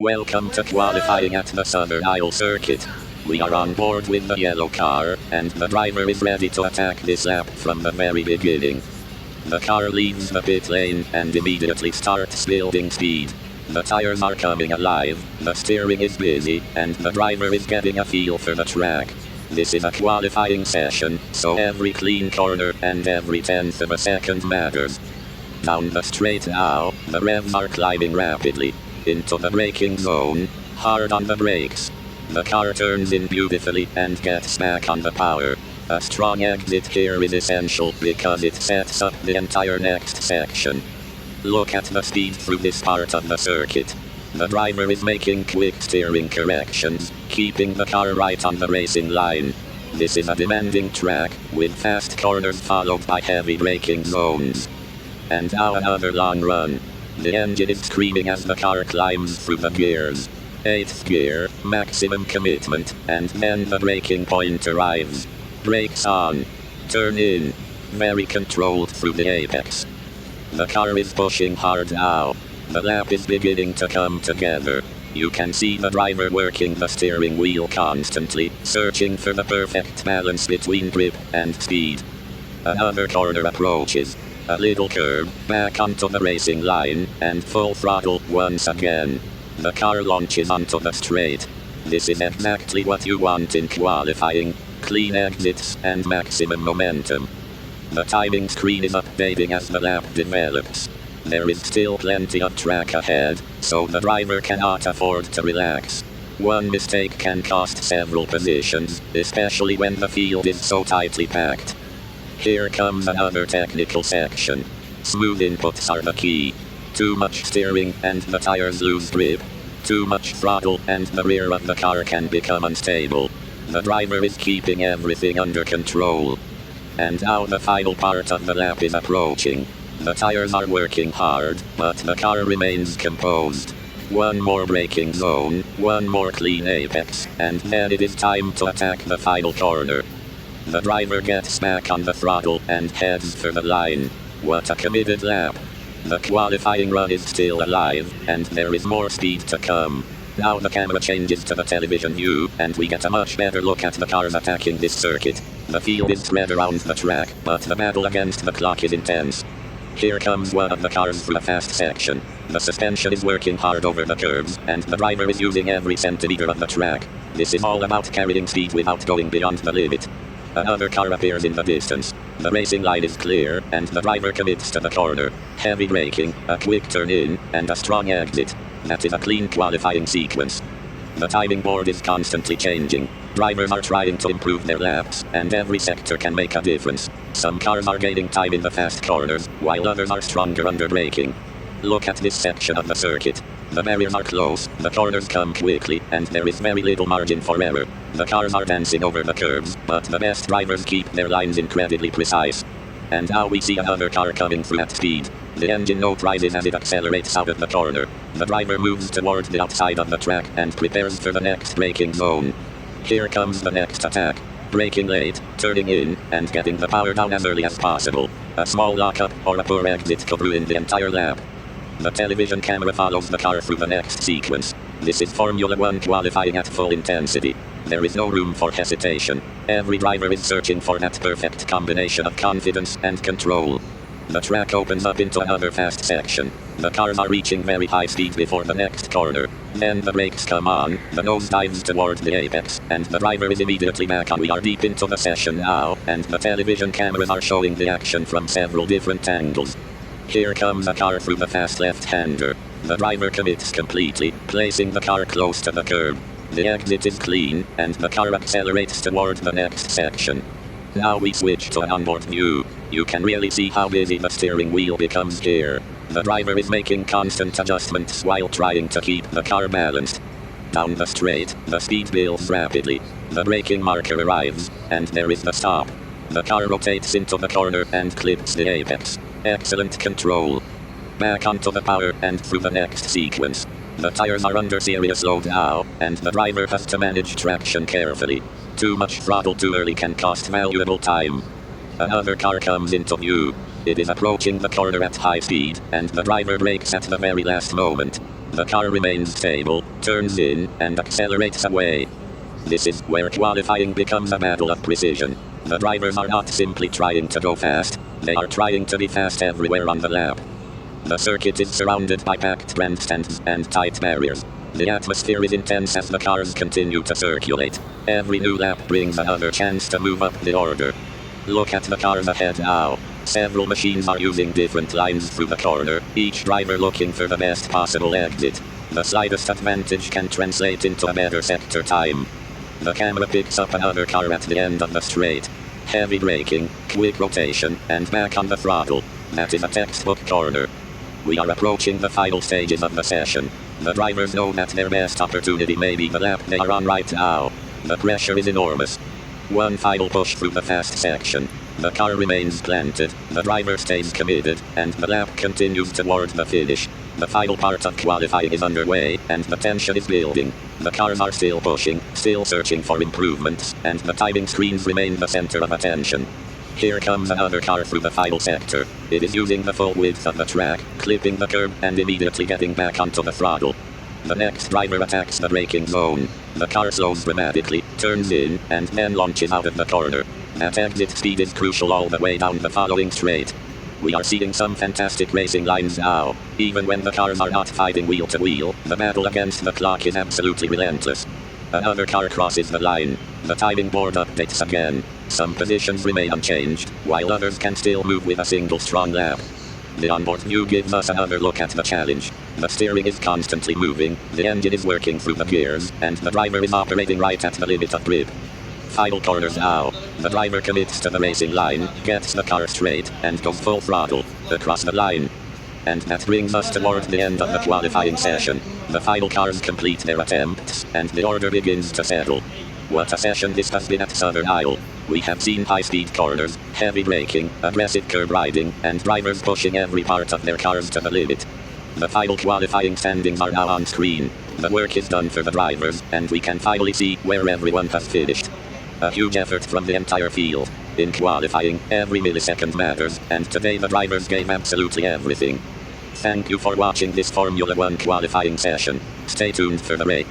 Welcome to qualifying at the Southern Isle circuit. We are on board with the yellow car, and the driver is ready to attack this lap from the very beginning. The car leaves the pit lane and immediately starts building speed. The tires are coming alive, the steering is busy, and the driver is getting a feel for the track. This is a qualifying session, so every clean corner and every tenth of a second matters. Down the straight now, the revs are climbing rapidly. Into the braking zone, hard on the brakes. The car turns in beautifully and gets back on the power. A strong exit here is essential because it sets up the entire next section. Look at the speed through this part of the circuit. The driver is making quick steering corrections, keeping the car right on the racing line. This is a demanding track, with fast corners followed by heavy braking zones. And now another long run. The engine is screaming as the car climbs through the gears. 8th gear, maximum commitment, and then the braking point arrives. Brakes on. Turn in. Very controlled through the apex. The car is pushing hard now. The lap is beginning to come together. You can see the driver working the steering wheel constantly, searching for the perfect balance between grip and speed. Another corner approaches. A little curve, back onto the racing line, and full throttle once again. The car launches onto the straight. This is exactly what you want in qualifying: clean exits and maximum momentum. The timing screen is updating as the lap develops. There is still plenty of track ahead, so the driver cannot afford to relax. One mistake can cost several positions, especially when the field is so tightly packed. Here comes another technical section. Smooth inputs are the key. Too much steering and the tires lose grip. Too much throttle and the rear of the car can become unstable. The driver is keeping everything under control. And now the final part of the lap is approaching. The tires are working hard, but the car remains composed. One more braking zone, one more clean apex, and then it is time to attack the final corner. The driver gets back on the throttle and heads for the line. What a committed lap. The qualifying run is still alive, and there is more speed to come. Now the camera changes to the television view, and we get a much better look at the cars attacking this circuit. The field is spread around the track, but the battle against the clock is intense. Here comes one of the cars through a fast section. The suspension is working hard over the curves, and the driver is using every centimeter of the track. This is all about carrying speed without going beyond the limit. Another car appears in the distance. The racing line is clear, and the driver commits to the corner. Heavy braking, a quick turn in, and a strong exit. That is a clean qualifying sequence. The timing board is constantly changing. Drivers are trying to improve their laps, and every sector can make a difference. Some cars are gaining time in the fast corners, while others are stronger under braking. Look at this section of the circuit. The barriers are close, the corners come quickly, and there is very little margin for error. The cars are dancing over the curves, but the best drivers keep their lines incredibly precise. And now we see another car coming through at speed. The engine note rises as it accelerates out of the corner. The driver moves toward the outside of the track and prepares for the next braking zone. Here comes the next attack. Braking late, turning in, and getting the power down as early as possible. A small lockup or a poor exit could ruin the entire lap. The television camera follows the car through the next sequence. This is Formula 1 qualifying at full intensity. There is no room for hesitation. Every driver is searching for that perfect combination of confidence and control. The track opens up into another fast section. The cars are reaching very high speed before the next corner. Then the brakes come on, the nose dives toward the apex, and the driver is immediately back on. We are deep into the session now, and the television cameras are showing the action from several different angles. Here comes a car through the fast left-hander. The driver commits completely, placing the car close to the curb. The exit is clean, and the car accelerates toward the next section. Now we switch to an onboard view. You can really see how busy the steering wheel becomes here. The driver is making constant adjustments while trying to keep the car balanced. Down the straight, the speed builds rapidly. The braking marker arrives, and there is the stop. The car rotates into the corner and clips the apex. Excellent control. Back onto the power and through the next sequence. The tires are under serious load now, and the driver has to manage traction carefully. Too much throttle too early can cost valuable time. Another car comes into view. It is approaching the corner at high speed, and the driver brakes at the very last moment. The car remains stable, turns in, and accelerates away. This is where qualifying becomes a battle of precision. The drivers are not simply trying to go fast, they are trying to be fast everywhere on the lap. The circuit is surrounded by packed grandstands and tight barriers. The atmosphere is intense as the cars continue to circulate. Every new lap brings another chance to move up the order. Look at the cars ahead now. Several machines are using different lines through the corner, each driver looking for the best possible exit. The slightest advantage can translate into a better sector time. The camera picks up another car at the end of the straight. Heavy braking, quick rotation, and back on the throttle. That is a textbook corner. We are approaching the final stages of the session. The drivers know that their best opportunity may be the lap they are on right now. The pressure is enormous. One final push through the fast section. The car remains planted, the driver stays committed, and the lap continues toward the finish. The final part of qualifying is underway, and the tension is building. The cars are still pushing, still searching for improvements, and the timing screens remain the center of attention. Here comes another car through the final sector. It is using the full width of the track, clipping the curb and immediately getting back onto the throttle. The next driver attacks the braking zone. The car slows dramatically, turns in, and then launches out of the corner. That exit speed is crucial all the way down the following straight. We are seeing some fantastic racing lines now. Even when the cars are not fighting wheel to wheel, the battle against the clock is absolutely relentless. Another car crosses the line. The timing board updates again. Some positions remain unchanged, while others can still move with a single strong lap. The onboard view gives us another look at the challenge. The steering is constantly moving, the engine is working through the gears, and the driver is operating right at the limit of grip. Final corners now. The driver commits to the racing line, gets the car straight, and goes full throttle, across the line. And that brings us towards the end of the qualifying session. The final cars complete their attempts, and the order begins to settle. What a session this has been at Southern Isle. We have seen high-speed corners, heavy braking, aggressive curb riding, and drivers pushing every part of their cars to the limit. The final qualifying standings are now on screen. The work is done for the drivers, and we can finally see where everyone has finished. A huge effort from the entire field. In qualifying, every millisecond matters, and today the drivers gave absolutely everything. Thank you for watching this Formula 1 qualifying session. Stay tuned for the race.